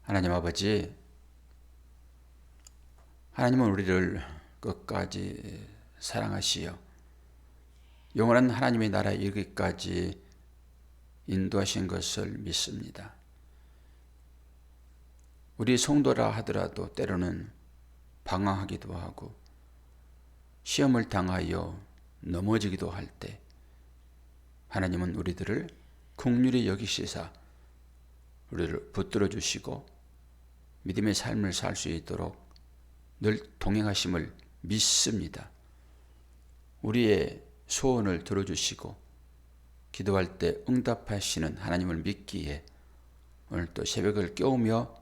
하나님 아버지, 하나님은 우리를 끝까지 사랑하시어 영원한 하나님의 나라에 이르기까지 인도하신 것을 믿습니다. 우리 성도라 하더라도 때로는 방황하기도 하고 시험을 당하여 넘어지기도 할 때 하나님은 우리들을 긍휼히 여기시사 우리를 붙들어 주시고 믿음의 삶을 살 수 있도록 늘 동행하심을 믿습니다. 우리의 소원을 들어주시고 기도할 때 응답하시는 하나님을 믿기에 오늘 또 새벽을 깨우며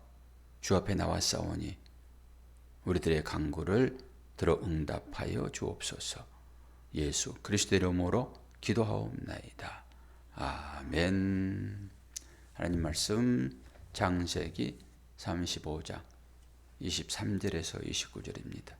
주 앞에 나왔사오니 우리들의 간구를 들어 응답하여 주옵소서. 예수 그리스도의 이름으로 기도하옵나이다. 아멘. 하나님 말씀 창세기 35장 23절에서 29절입니다.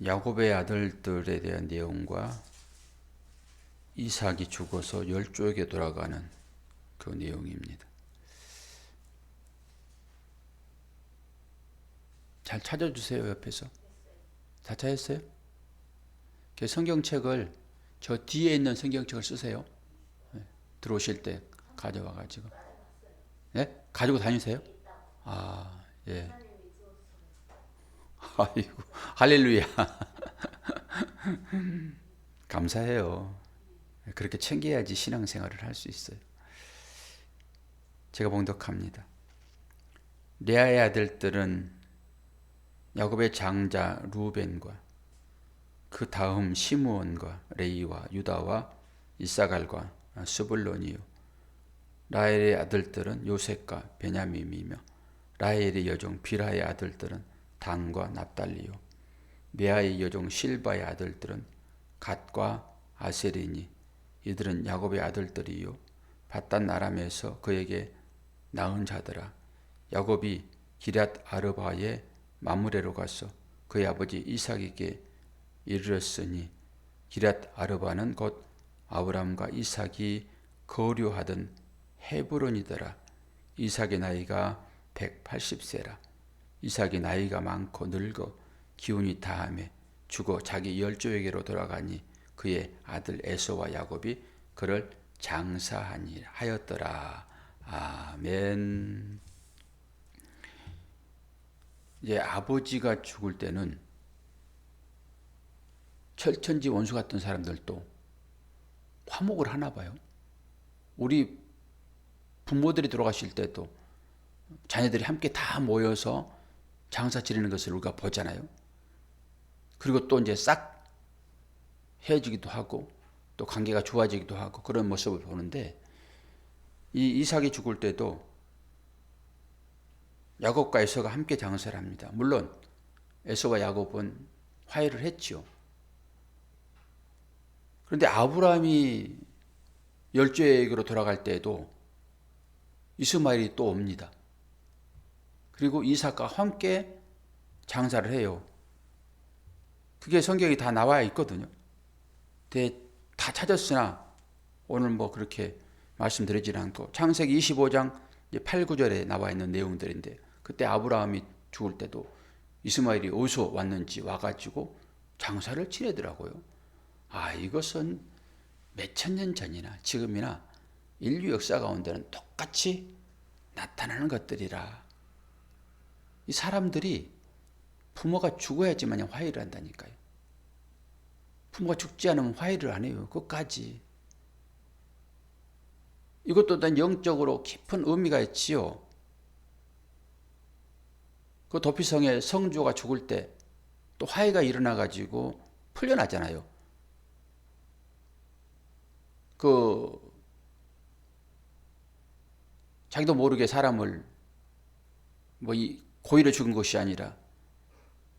야곱의 아들들에 대한 내용과 이삭이 죽어서 열조에게 돌아가는 그 내용입니다. 잘 찾아주세요. 옆에서 다 찾았어요? 성경책을 저 뒤에 있는 성경책을 쓰세요. 들어오실 때 가져와 가지고. 네? 가지고 다니세요? 아, 예. 아이고, 할렐루야. 감사해요. 그렇게 챙겨야지 신앙생활을 할 수 있어요. 제가 봉독합니다. 레아의 아들들은 야곱의 장자 루벤과 그 다음 시므온과 레이와 유다와 이사갈과 스불론이요. 라헬의 아들들은 요셉과 베냐민이며 라헬의 여종 비라의 아들들은 단과 납달리요. 메아의 여종 실바의 아들들은 갓과 아셀이니 이들은 야곱의 아들들이요. 밧단 아람에서 그에게 낳은 자들아. 야곱이 기럇 아르바에 마므레로 가서 그의 아버지 이삭에게 이르렀으니 기럇 아르바는 곧 아브람과 이삭이 거류하던 헤브론이더라. 이삭의 나이가 180세라. 이삭이 나이가 많고 늙어 기운이 다함에 죽어 자기 열조에게로 돌아가니 그의 아들 에서와 야곱이 그를 장사하였더라. 아멘. 이제 아버지가 죽을 때는 철천지 원수 같은 사람들도 화목을 하나 봐요. 우리 부모들이 돌아가실 때도 자녀들이 함께 다 모여서 장사 지내는 것을 우리가 보잖아요. 그리고 또 이제 싹 헤어지기도 하고 또 관계가 좋아지기도 하고 그런 모습을 보는데 이 이삭이 죽을 때도 야곱과 에서가 함께 장사를 합니다. 물론 에서와 야곱은 화해를 했죠. 그런데 아브라함이 열조에게로 돌아갈 때에도 이스마엘이 또 옵니다. 그리고 이삭과 함께 장사를 해요. 그게 성경이 다 나와 있거든요. 다 찾았으나 오늘 뭐 그렇게 말씀드리지는 않고 창세기 25장 8, 9절에 나와 있는 내용들인데 그때 아브라함이 죽을 때도 이스마엘이 어디서 왔는지 와가지고 장사를 지내더라고요. 이것은 몇천 년 전이나 지금이나 인류 역사 가운데는 똑같이 나타나는 것들이라. 이 사람들이 부모가 죽어야지만 화해를 한다니까요. 부모가 죽지 않으면 화해를 안 해요. 끝까지. 이것도 단 영적으로 깊은 의미가 있지요. 그 도피성의 성주가 죽을 때 또 화해가 일어나가지고 풀려나잖아요. 자기도 모르게 사람을 고의로 죽은 것이 아니라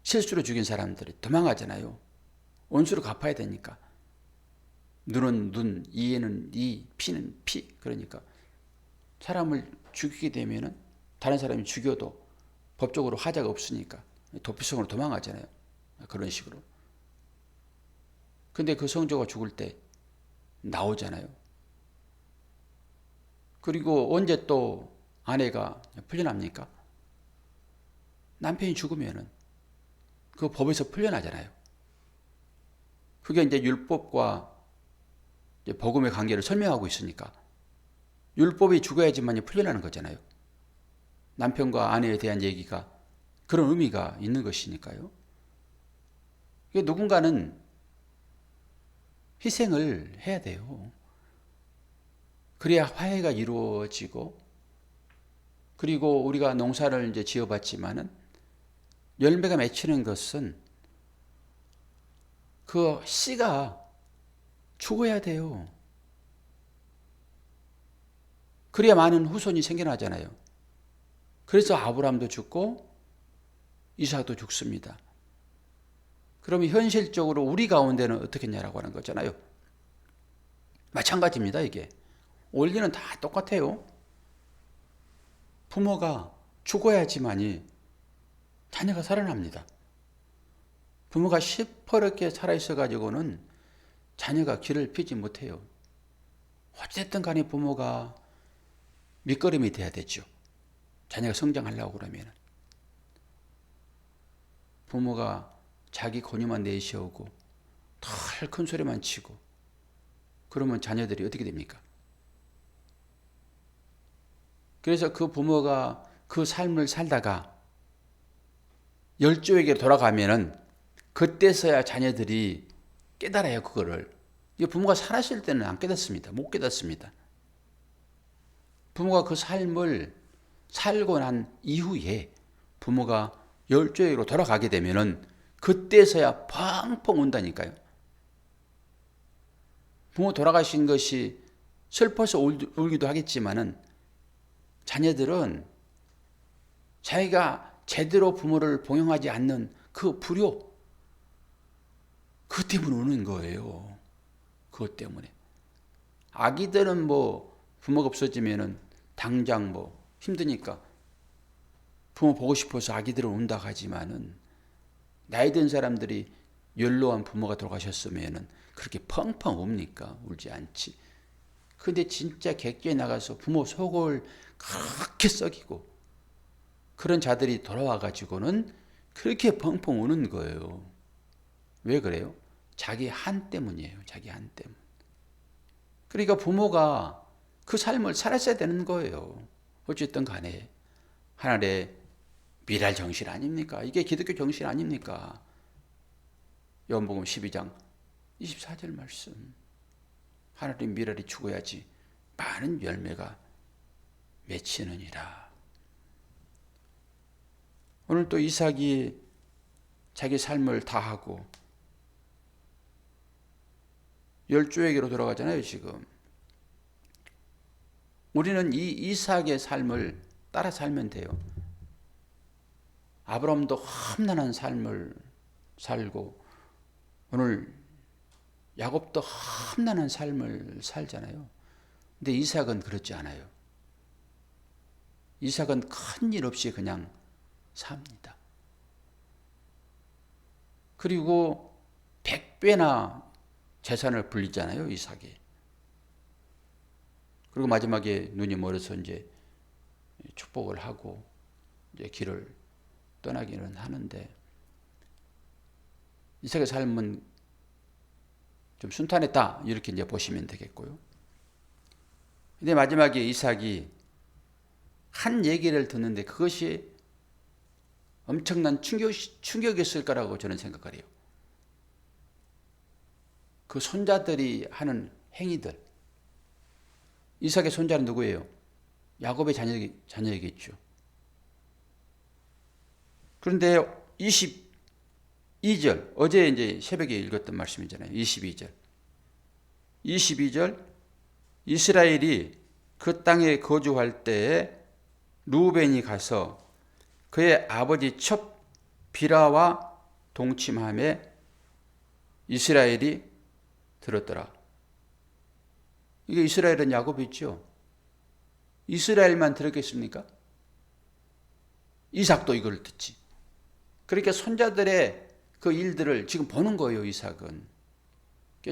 실수로 죽인 사람들이 도망가잖아요. 원수를 갚아야 되니까. 눈은 눈, 이에는 이, 피는 피. 그러니까 사람을 죽이게 되면은 다른 사람이 죽여도 법적으로 하자가 없으니까 도피성으로 도망가잖아요. 그런 식으로. 근데 그 성조가 죽을 때 나오잖아요. 그리고 언제 또 아내가 풀려납니까? 남편이 죽으면은 그 법에서 풀려나잖아요. 그게 이제 율법과 이제 복음의 관계를 설명하고 있으니까 율법이 죽어야지만이 풀려나는 거잖아요. 남편과 아내에 대한 얘기가 그런 의미가 있는 것이니까요. 누군가는 희생을 해야 돼요. 그래야 화해가 이루어지고, 그리고 우리가 농사를 이제 지어봤지만은 열매가 맺히는 것은 그 씨가 죽어야 돼요. 그래야 많은 후손이 생겨나잖아요. 그래서 아브라함도 죽고 이삭도 죽습니다. 그러면 현실적으로 우리 가운데는 어떻게 했냐라고 하는 거잖아요. 마찬가지입니다, 이게. 원리는 다 똑같아요. 부모가 죽어야지만이 자녀가 살아납니다. 부모가 시퍼렇게 살아있어가지고는 자녀가 길을 피지 못해요. 어쨌든 간에 부모가 밑거름이 돼야 되죠. 자녀가 성장하려고 그러면. 부모가 자기 권유만 내세우고 덜 큰 소리만 치고 그러면 자녀들이 어떻게 됩니까? 그래서 그 부모가 그 삶을 살다가 열조에게 돌아가면은 그때서야 자녀들이 깨달아요, 그거를. 부모가 살았을 때는 안 깨닫습니다. 못 깨닫습니다. 부모가 그 삶을 살고 난 이후에 부모가 열조에게로 돌아가게 되면은 그때서야 펑펑 운다니까요. 부모 돌아가신 것이 슬퍼서 울기도 하겠지만은 자녀들은 자기가 제대로 부모를 봉양하지 않는 그 불효, 그 때문에 우는 거예요. 그것 때문에. 아기들은 뭐 부모가 없어지면은 당장 뭐 힘드니까 부모 보고 싶어서 아기들은 운다 하지만은 나이 든 사람들이 연로한 부모가 돌아가셨으면은 그렇게 펑펑 웁니까? 울지 않지. 근데 진짜 객지에 나가서 부모 속을 그렇게 썩이고 그런 자들이 돌아와가지고는 그렇게 펑펑 우는 거예요. 왜 그래요? 자기 한 때문이에요. 자기 한 때문. 그러니까 부모가 그 삶을 살았어야 되는 거예요. 어쨌든 간에 하나님의 미랄 정신 아닙니까? 이게 기독교 정신 아닙니까? 요한복음 12장 24절 말씀. 하나님 미랄이 죽어야지 많은 열매가 맺히느니라. 오늘 또 이삭이 자기 삶을 다하고 열조에게로 돌아가잖아요, 지금. 우리는 이 이삭의 삶을 따라 살면 돼요. 아브라함도 험난한 삶을 살고 오늘 야곱도 험난한 삶을 살잖아요. 근데 이삭은 그렇지 않아요. 이삭은 큰 일 없이 그냥 삽니다. 그리고 100배나 재산을 불리잖아요, 이삭이. 그리고 마지막에 눈이 멀어서 이제 축복을 하고 이제 길을 떠나기는 하는데 이삭의 삶은 좀 순탄했다 이렇게 이제 보시면 되겠고요. 근데 마지막에 이삭이 한 얘기를 듣는데 그것이 엄청난 충격이었을 거라고 저는 생각을 해요. 그 손자들이 하는 행위들. 이삭의 손자는 누구예요? 야곱의 자녀이겠죠. 그런데 22절, 어제 이제 새벽에 읽었던 말씀이잖아요. 22절. 이스라엘이 그 땅에 거주할 때에 루벤이 가서 그의 아버지 첩 비라와 동침함에 이스라엘이 들었더라. 이게 이스라엘은 야곱이 있죠. 이스라엘만 들었겠습니까? 이삭도 이걸 듣지. 그러니까 손자들의 그 일들을 지금 보는 거예요, 이삭은.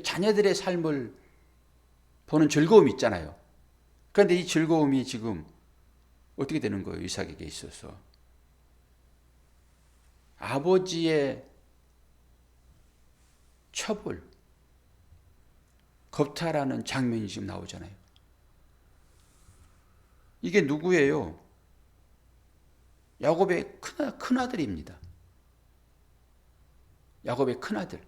자녀들의 삶을 보는 즐거움이 있잖아요. 그런데 이 즐거움이 지금 어떻게 되는 거예요, 이삭에게 있어서. 아버지의 처벌, 겁탈하는 장면이 지금 나오잖아요. 이게 누구예요? 야곱의 큰아들입니다. 야곱의 큰아들.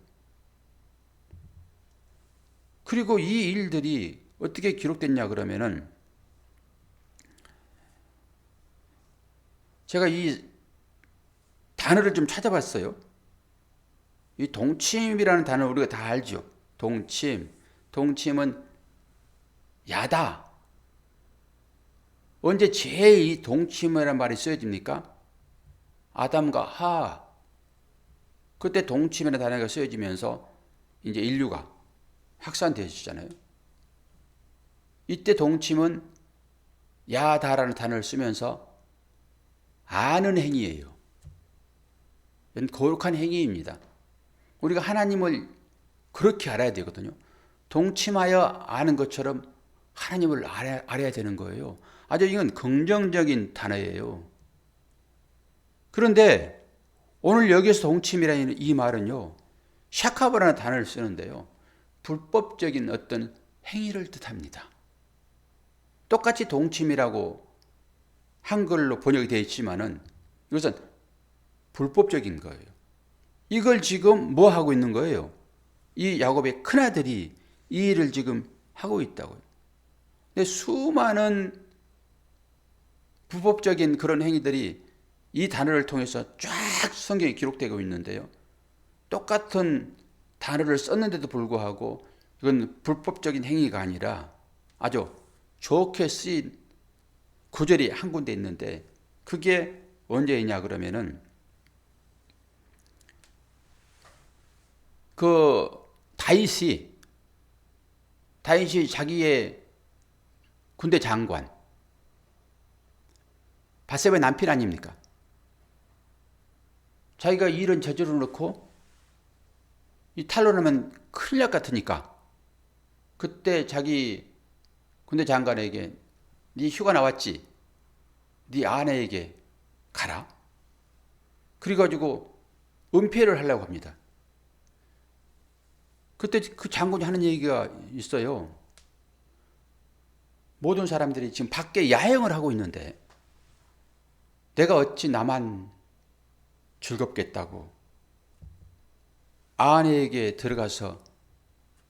그리고 이 일들이 어떻게 기록됐냐 그러면은, 제가 이 단어를 좀 찾아봤어요. 이 동침이라는 단어 우리가 다 알죠. 동침은 야다. 언제 제일 이 동침이라는 말이 쓰여집니까? 아담과 하. 그때 동침이라는 단어가 쓰여지면서 이제 인류가 확산되어지잖아요. 이때 동침은 야다라는 단어를 쓰면서 아는 행위예요. 이건 거룩한 행위입니다. 우리가 하나님을 그렇게 알아야 되거든요. 동침하여 아는 것처럼 하나님을 알아야 되는 거예요. 아주 이건 긍정적인 단어예요. 그런데 오늘 여기서 동침이라는 이 말은요, 샤카브라는 단어를 쓰는데요, 불법적인 어떤 행위를 뜻합니다. 똑같이 동침이라고 한글로 번역이 되어 있지만은 이것은 불법적인 거예요. 이걸 지금 뭐 하고 있는 거예요? 이 야곱의 큰아들이 이 일을 지금 하고 있다고요. 근데 수많은 불법적인 그런 행위들이 이 단어를 통해서 쫙 성경에 기록되고 있는데요. 똑같은 단어를 썼는데도 불구하고 이건 불법적인 행위가 아니라 아주 좋게 쓰인 구절이 한 군데 있는데, 그게 언제이냐 그러면은 그 다윗이 자기의 군대 장관 밧세바의 남편 아닙니까? 자기가 일은 저질러 놓고 이 탄로나면 큰일 날 것 같으니까 그때 자기 군대 장관에게 네 휴가 나왔지? 네 아내에게 가라. 그래가지고 은폐를 하려고 합니다. 그때 그 장군이 하는 얘기가 있어요. 모든 사람들이 지금 밖에 야행을 하고 있는데 내가 어찌 나만 즐겁겠다고 아내에게 들어가서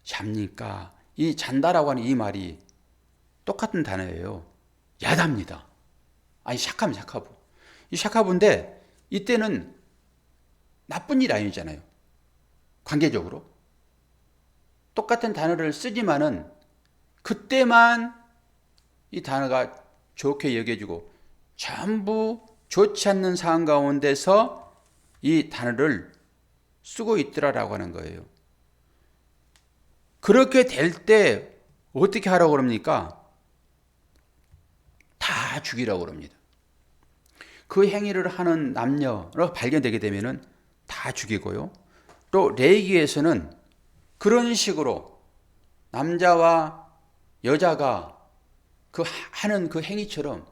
잡니까? 이 잔다라고 하는 이 말이 똑같은 단어예요. 야답니다. 아니 샤카브. 이 샤카브인데 이때는 나쁜 일 아니잖아요. 관계적으로. 똑같은 단어를 쓰지만은 그때만 이 단어가 좋게 여겨지고 전부 좋지 않는 상황 가운데서 이 단어를 쓰고 있더라라고 하는 거예요. 그렇게 될 때 어떻게 하라고 그럽니까? 다 죽이라고 그럽니다. 그 행위를 하는 남녀로 발견되게 되면은 다 죽이고요. 또 레위기에서는 그런 식으로 남자와 여자가 하는 그 행위처럼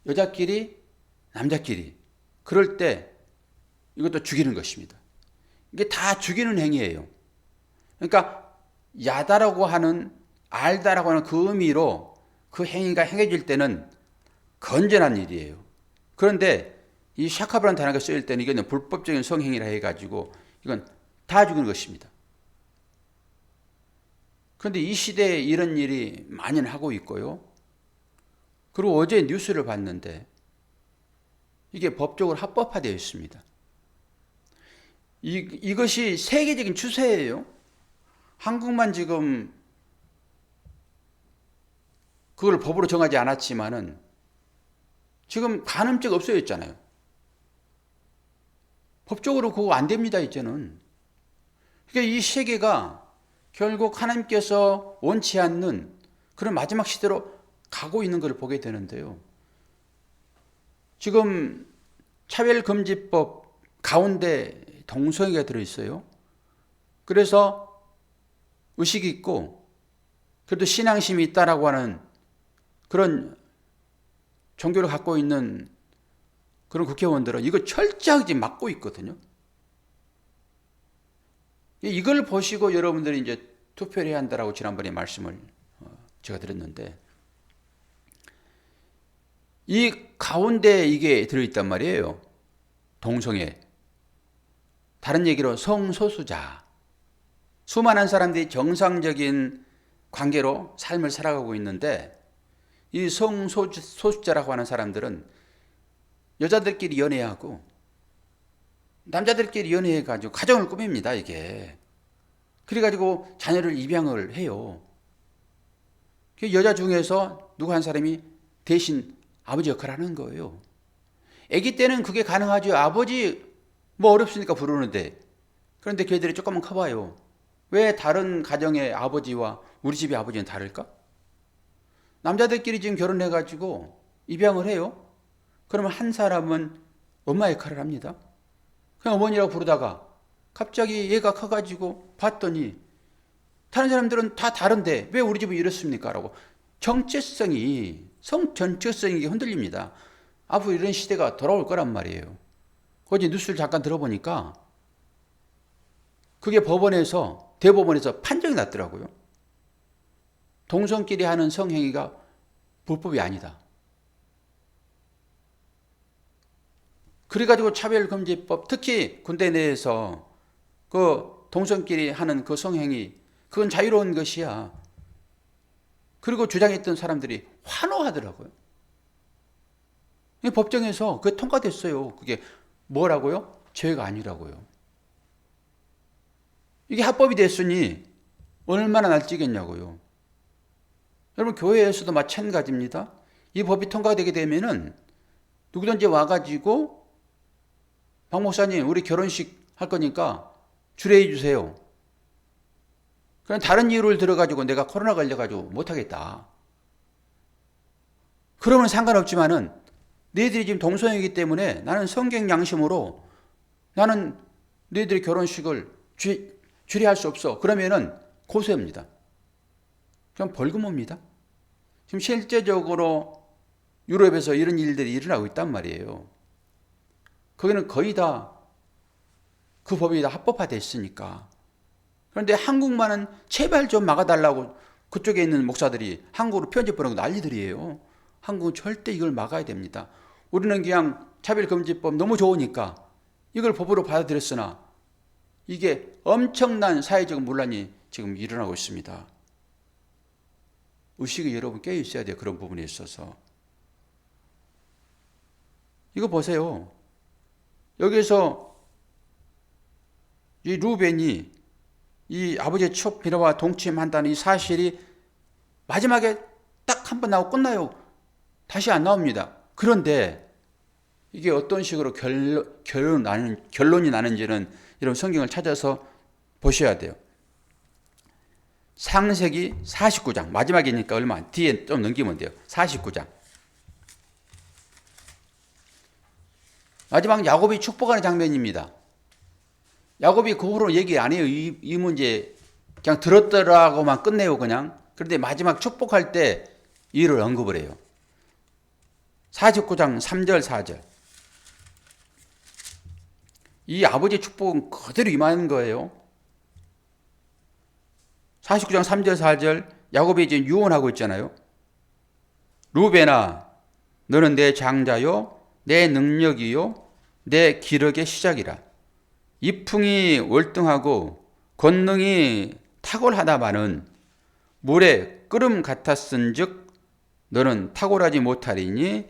여자끼리 남자끼리 그럴 때 이것도 죽이는 것입니다. 이게 다 죽이는 행위예요. 그러니까 야다라고 하는 알다라고 하는 그 의미로 그 행위가 행해질 때는 건전한 일이에요. 그런데 이 샤카브라는 단어가 쓰일 때는 이거는 불법적인 성행위라 해가지고 이건 다 죽이는 것입니다. 그런데 이 시대에 이런 일이 만연하고 있고요. 그리고 어제 뉴스를 봤는데 이게 법적으로 합법화되어 있습니다. 이것이 세계적인 추세예요. 한국만 지금 그걸 법으로 정하지 않았지만은 지금 간음죄가 없어졌잖아요. 법적으로 그거 안 됩니다, 이제는. 그러니까 이 세계가 결국 하나님께서 원치 않는 그런 마지막 시대로 가고 있는 걸 보게 되는데요. 지금 차별금지법 가운데 동성애가 들어있어요. 그래서 의식이 있고 그래도 신앙심이 있다라고 하는 그런 종교를 갖고 있는 그런 국회의원들은 이거 철저하게 막고 있거든요. 이걸 보시고 여러분들이 이제 투표를 해야 한다라고 지난번에 말씀을 제가 드렸는데, 이 가운데 이게 들어있단 말이에요. 동성애. 다른 얘기로 성소수자. 수많은 사람들이 정상적인 관계로 삶을 살아가고 있는데, 이 성소수자라고 하는 사람들은 여자들끼리 연애하고 남자들끼리 연애해가지고 가정을 꾸밉니다, 이게. 그래가지고 자녀를 입양을 해요. 여자 중에서 누구 한 사람이 대신 아버지 역할을 하는 거예요. 아기 때는 그게 가능하죠. 아버지 뭐 어렵으니까 부르는데. 그런데 걔들이 조금만 커봐요. 왜 다른 가정의 아버지와 우리 집의 아버지는 다를까? 남자들끼리 지금 결혼해가지고 입양을 해요. 그러면 한 사람은 엄마 역할을 합니다. 그냥 어머니라고 부르다가 갑자기 얘가 커가지고 봤더니 다른 사람들은 다 다른데 왜 우리 집은 이렇습니까? 라고 정체성이, 성 정체성이 흔들립니다. 앞으로 이런 시대가 돌아올 거란 말이에요. 어제 뉴스를 잠깐 들어보니까 그게 법원에서, 대법원에서 판정이 났더라고요. 동성끼리 하는 성행위가 불법이 아니다. 그래가지고 차별금지법, 특히 군대 내에서 그 동성끼리 하는 그 성행위, 그건 자유로운 것이야. 그리고 주장했던 사람들이 환호하더라고요. 법정에서 그게 통과됐어요. 그게 뭐라고요? 죄가 아니라고요. 이게 합법이 됐으니 얼마나 날뛰겠냐고요. 여러분, 교회에서도 마찬가지입니다. 이 법이 통과되게 되면은 누구든지 와가지고 박 목사님, 우리 결혼식 할 거니까 주례해 주세요. 그럼 다른 이유를 들어가지고 내가 코로나 걸려가지고 못하겠다. 그러면 상관없지만은 너희들이 지금 동성애이기 때문에 나는 성경 양심으로 나는 너희들의 결혼식을 주례할 수 없어. 그러면은 고소합니다. 그럼 벌금 옵니다. 지금 실제적으로 유럽에서 이런 일들이 일어나고 있단 말이에요. 거기는 거의 다 그 법이 다 합법화되어 있으니까. 그런데 한국만은 제발 좀 막아달라고 그쪽에 있는 목사들이 한국으로 편집 보내고 난리들이에요. 한국은 절대 이걸 막아야 됩니다. 우리는 그냥 차별금지법 너무 좋으니까 이걸 법으로 받아들였으나 이게 엄청난 사회적 논란이 지금 일어나고 있습니다. 의식이 여러분 깨어 있어야 돼요. 그런 부분에 있어서. 이거 보세요. 여기서 이 루벤이 이 아버지의 추억 비라와 동침한다는 이 사실이 마지막에 딱 한 번 나오고 끝나요. 다시 안 나옵니다. 그런데 이게 어떤 식으로 결론이 나는지는 이런 성경을 찾아서 보셔야 돼요. 창세기 49장 마지막이니까 얼마 뒤에 좀 넘기면 돼요. 49장 마지막 야곱이 축복하는 장면입니다. 야곱이 그 후로 얘기 안 해요. 이 문제 그냥 들었더라고만 끝내요. 그냥. 그런데 마지막 축복할 때 이를 언급을 해요. 49장 3절 4절 이 아버지의 축복은 그대로 임하는 거예요. 49장 3절 4절 야곱이 이제 유언하고 있잖아요. 루벤아 너는 내 장자요 내 능력이요 내 기력의 시작이라. 이풍이 월등하고 권능이 탁월하다마는 물에 끓음 같았은즉 너는 탁월하지 못하리니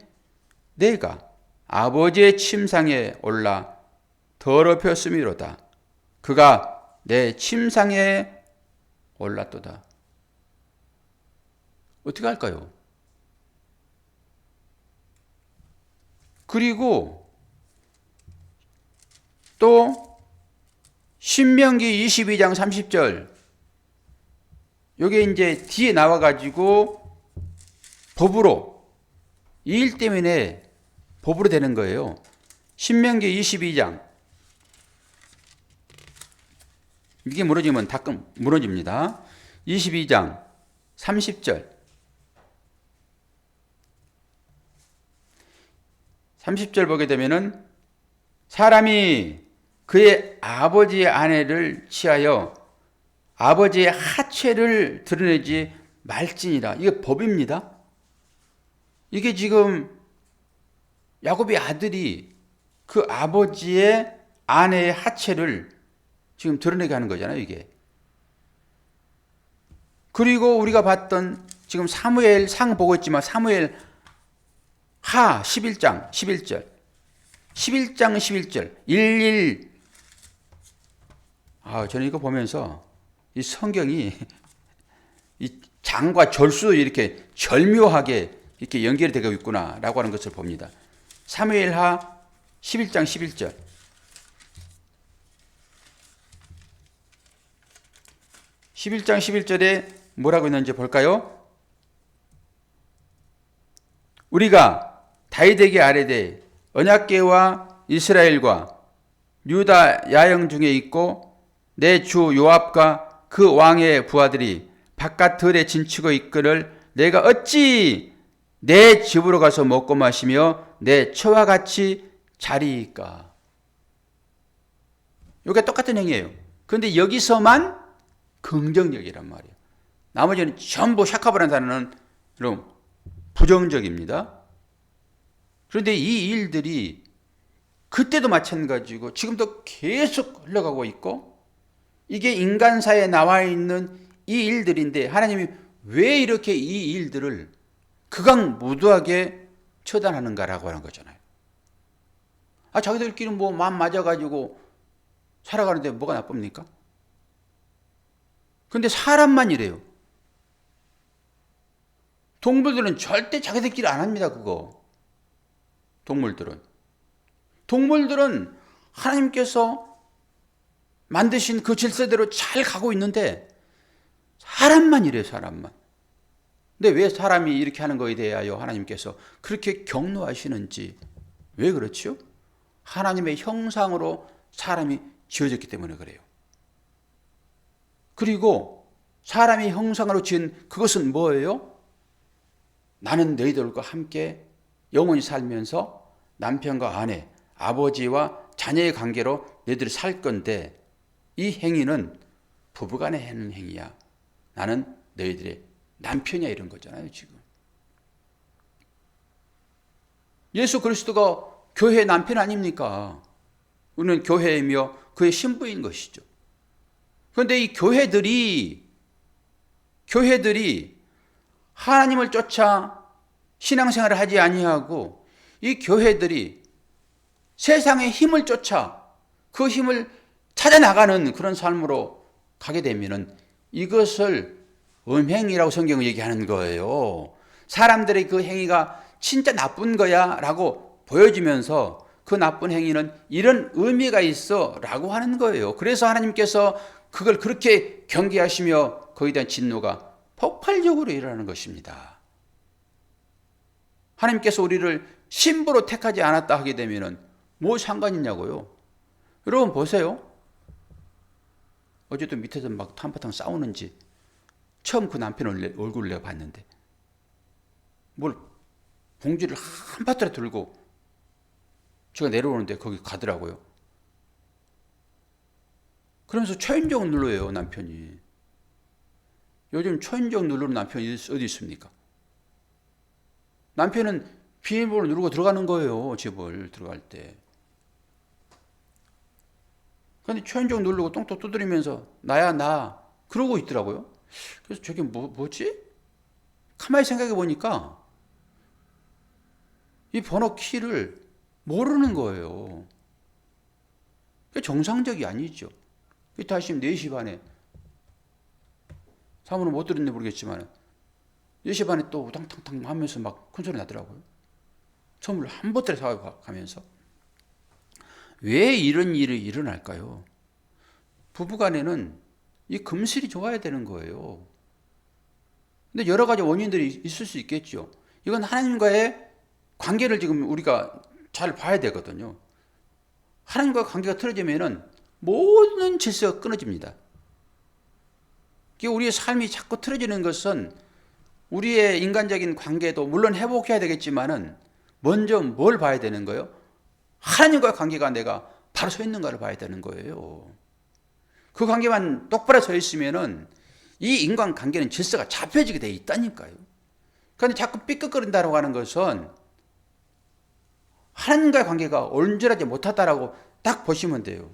내가 아버지의 침상에 올라 더럽혔음이로다. 그가 내 침상에 올랐도다. 어떻게 할까요? 그리고 또 신명기 22장 30절 요게 이제 뒤에 나와가지고 법으로 이 일 때문에 법으로 되는 거예요. 신명기 22장 이게 무너지면 다 무너집니다. 22장 30절. 30절 보게 되면은 사람이 그의 아버지의 아내를 취하여 아버지의 하체를 드러내지 말지니라. 이게 법입니다. 이게 지금 야곱의 아들이 그 아버지의 아내의 하체를 지금 드러내게 하는 거잖아요, 이게. 그리고 우리가 봤던 지금 사무엘 상 보고 있지만 사무엘 하 11장 11절 11장 11절 11 저는 이거 보면서 이 성경이 이 장과 절수도 이렇게 절묘하게 이렇게 연결이 되고 있구나라고 하는 것을 봅니다. 사무엘하 11장 11절 11장 11절에 뭐라고 있는지 볼까요? 우리가 다윗에게 아뢰되 언약궤와 이스라엘과 유다 야영 중에 있고 내 주 요압과 그 왕의 부하들이 바깥 들에 진치고 있거늘 내가 어찌 내 집으로 가서 먹고 마시며 내 처와 같이 자리이까. 이게 똑같은 행위예요. 그런데 여기서만 긍정적이란 말이에요. 나머지는 전부 샤카브라는 단어는 여러분 부정적입니다. 그런데 이 일들이 그때도 마찬가지고 지금도 계속 흘러가고 있고 이게 인간사에 나와 있는 이 일들인데 하나님이 왜 이렇게 이 일들을 극악무도하게 처단하는가라고 하는 거잖아요. 자기들끼리 뭐 마음 맞아가지고 살아가는데 뭐가 나쁩니까? 근데 사람만 이래요. 동물들은 절대 자기들끼리 안 합니다, 그거. 동물들은 하나님께서 만드신 그 질서대로 잘 가고 있는데 사람만 이래요, 사람만. 근데 왜 사람이 이렇게 하는 거에 대하여 하나님께서 그렇게 경노하시는지 왜 그렇지요? 하나님의 형상으로 사람이 지어졌기 때문에 그래요. 그리고 사람이 형상으로 지은 그것은 뭐예요? 나는 너희들과 함께 영원히 살면서 남편과 아내, 아버지와 자녀의 관계로 너희들이 살 건데 이 행위는 부부간에 하는 행위야. 나는 너희들의 남편이야 이런 거잖아요, 지금. 예수 그리스도가 교회의 남편 아닙니까? 우리는 교회이며 그의 신부인 것이죠. 그런데 이 교회들이 하나님을 쫓아 신앙생활을 하지 아니하고 이 교회들이 세상의 힘을 쫓아 그 힘을 찾아 나가는 그런 삶으로 가게 되면은 이것을 음행이라고 성경은 얘기하는 거예요. 사람들의 그 행위가 진짜 나쁜 거야 라고 보여지면서 그 나쁜 행위는 이런 의미가 있어 라고 하는 거예요. 그래서 하나님께서 그걸 그렇게 경계하시며 거기에 대한 진노가 폭발적으로 일어나는 것입니다. 하나님께서 우리를 신부로 택하지 않았다 하게 되면 뭐 상관이냐고요. 여러분 보세요. 어제도 밑에서 막 한바탕 싸우는지 처음 그 남편 얼굴을 내가 봤는데 뭘 봉지를 한 바트를 들고 제가 내려오는데 거기 가더라고요. 그러면서 초인종 눌러요, 남편이. 요즘 초인종 누르는 남편이 어디 있습니까? 남편은 비밀번호 누르고 들어가는 거예요, 집을 들어갈 때. 근데 초인종 누르고 똥똥 두드리면서 나야 나 그러고 있더라고요. 그래서 저게 뭐지? 가만히 생각해 보니까 이 번호 키를 모르는 거예요. 그게 정상적이 아니죠. 다시 4시 반에 사모는 못 들었는지 모르겠지만 4시 반에 또 우당탕탕 하면서 막 큰 소리 나더라고요. 선물 한 보따리 사가면서. 왜 이런 일이 일어날까요? 부부간에는 이 금슬이 좋아야 되는 거예요. 근데 여러 가지 원인들이 있을 수 있겠죠. 이건 하나님과의 관계를 지금 우리가 잘 봐야 되거든요. 하나님과 관계가 틀어지면은 모든 질서가 끊어집니다. 우리의 삶이 자꾸 틀어지는 것은 우리의 인간적인 관계도 물론 회복해야 되겠지만은 먼저 뭘 봐야 되는 거예요? 하나님과의 관계가 내가 바로 서 있는가를 봐야 되는 거예요. 그 관계만 똑바로 서 있으면은 이 인간 관계는 질서가 잡혀지게 돼 있다니까요. 그런데 자꾸 삐끗거린다고 하는 것은 하나님과의 관계가 온전하지 못하다라고 딱 보시면 돼요.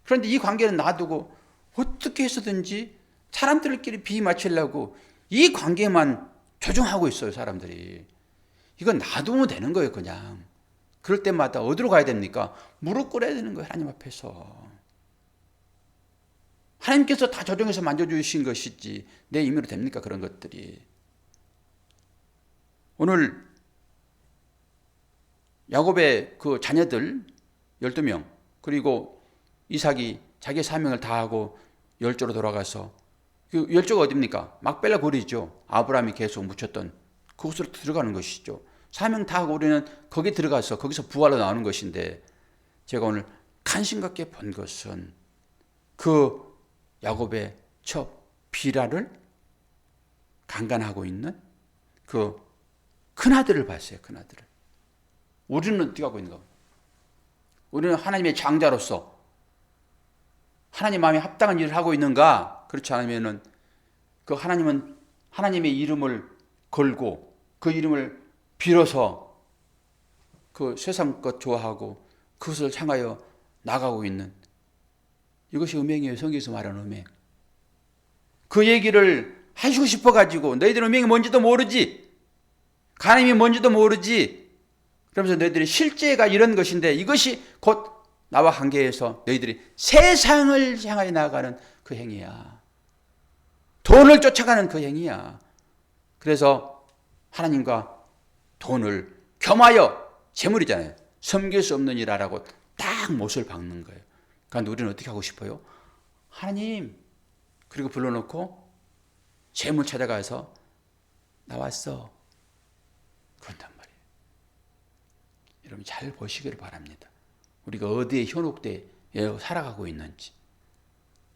그런데 이 관계는 놔두고 어떻게 해서든지 사람들끼리 비위 맞추려고 이 관계만 조종하고 있어요, 사람들이. 이건 놔두면 되는 거예요, 그냥. 그럴 때마다 어디로 가야 됩니까? 무릎 꿇어야 되는 거예요, 하나님 앞에서. 하나님께서 다 조정해서 만져주신 것이지 내 임의로 됩니까, 그런 것들이. 오늘 야곱의 그 자녀들 12명, 그리고 이삭이 자기의 사명을 다하고 열조로 돌아가서, 그 열조가 어딥니까? 막벨라 고리죠. 아브라함이 계속 묻혔던 그곳으로 들어가는 것이죠. 사명 다하고 우리는 거기 들어가서 거기서 부활로 나오는 것인데, 제가 오늘 관심 갖게 본 것은 그 야곱의 첫 비라를 강간하고 있는 그 큰아들을 봤어요. 큰아들을. 우리는 어떻게 하고 있는가? 우리는 하나님의 장자로서 하나님 마음에 합당한 일을 하고 있는가? 그렇지 않으면은 그 하나님은 하나님의 이름을 걸고 그 이름을 빌어서 그 세상 것 좋아하고 그것을 향하여 나가고 있는, 이것이 음행이에요. 성경에서 말하는 음행. 그 얘기를 하시고 싶어가지고 너희들은 음행이 뭔지도 모르지, 가늠이 뭔지도 모르지, 그러면서 너희들이 실제가 이런 것인데 이것이 곧 나와 관계에서 너희들이 세상을 향하여 나아가는 그 행위야. 돈을 쫓아가는 그 행위야. 그래서 하나님과 돈을 겸하여, 재물이잖아요, 섬길 수 없는 일하라고 딱 못을 박는 거예요. 그러니까 우리는 어떻게 하고 싶어요? 하나님, 그리고 불러놓고 재물 찾아가서 나왔어, 그런단 말이에요. 여러분 잘 보시기를 바랍니다. 우리가 어디에 현혹되어 살아가고 있는지.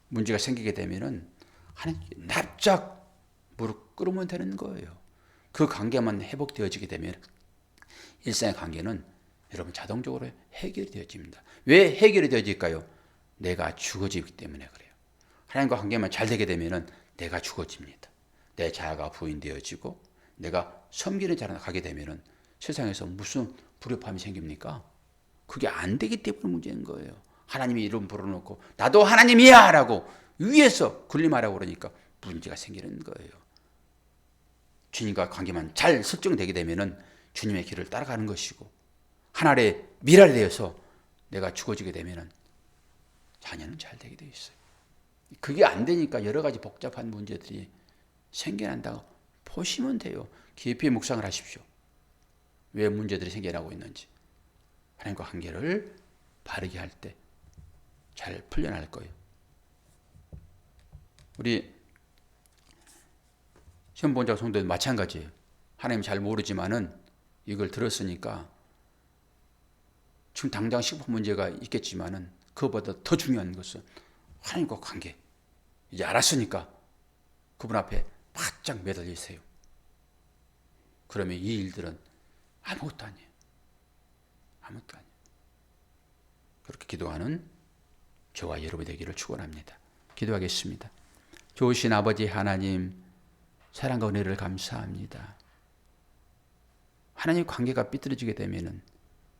문제가 생기게 되면은 하나님께 납작 무릎 꿇으면 되는 거예요. 그 관계만 회복되어지게 되면 일상의 관계는 여러분 자동적으로 해결이 되어집니다. 왜 해결이 되어질까요? 내가 죽어지기 때문에 그래요. 하나님과 관계만 잘 되게 되면은 내가 죽어집니다. 내 자아가 부인되어지고 내가 섬기는 자로 가게 되면은 세상에서 무슨 불협화음이 생깁니까? 그게 안 되기 때문에 문제인 거예요. 하나님의 이름 불어놓고 나도 하나님이야 라고 위에서 군림하라고 그러니까 문제가 생기는 거예요. 주님과 관계만 잘 설정되게 되면은 주님의 길을 따라가는 것이고, 하나의 미랄이 되어서 내가 죽어지게 되면은 자녀는 잘 되게 되어 있어요. 그게 안 되니까 여러 가지 복잡한 문제들이 생겨난다고 보시면 돼요. 깊이 묵상을 하십시오. 왜 문제들이 생겨나고 있는지. 하나님과 관계를 바르게 할 때 잘 풀려날 거예요. 우리 시험 본자 성도도 마찬가지예요. 하나님 잘 모르지만은 이걸 들었으니까 지금 당장 식품 문제가 있겠지만은 그것보다 더 중요한 것은 하나님과 관계. 이제 알았으니까 그분 앞에 바짝 매달려 있어요. 그러면 이 일들은 아무것도 아니에요. 아무것도 아니에요. 그렇게 기도하는 저와 여러분이 되기를 축원합니다. 기도하겠습니다. 좋으신 아버지 하나님, 사랑과 은혜를 감사합니다. 하나님 관계가 삐뚤어지게 되면은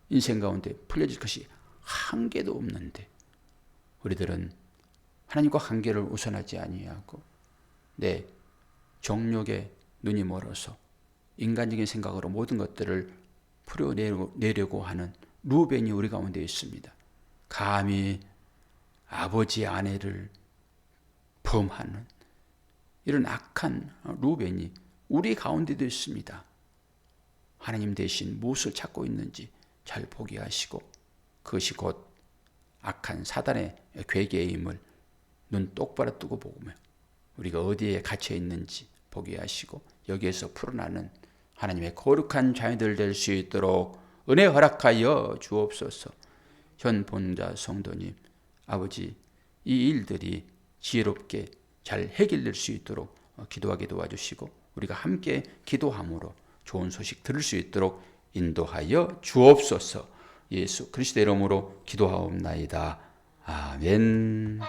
인생 가운데 풀려질 것이 한 개도 없는데 우리들은 하나님과 관계를 우선하지 아니하고 내 정욕에 눈이 멀어서 인간적인 생각으로 모든 것들을 풀어내려고 하는 루벤이 우리 가운데 있습니다. 감히 아버지 아내를 범하는 이런 악한 루벤이 우리 가운데도 있습니다. 하나님 대신 무엇을 찾고 있는지 잘 보게 하시고 그것이 곧 악한 사단의 괴계임을 눈 똑바로 뜨고 보면 우리가 어디에 갇혀 있는지 보게 하시고 여기에서 풀어나는 하나님의 거룩한 자녀들 될 수 있도록 은혜 허락하여 주옵소서. 현 본자 성도님, 아버지, 이 일들이 지혜롭게 잘 해결될 수 있도록 기도하게 도와주시고 우리가 함께 기도함으로 좋은 소식 들을 수 있도록 인도하여 주옵소서. 예수 그리스도의 이름으로 기도하옵나이다. 아멘.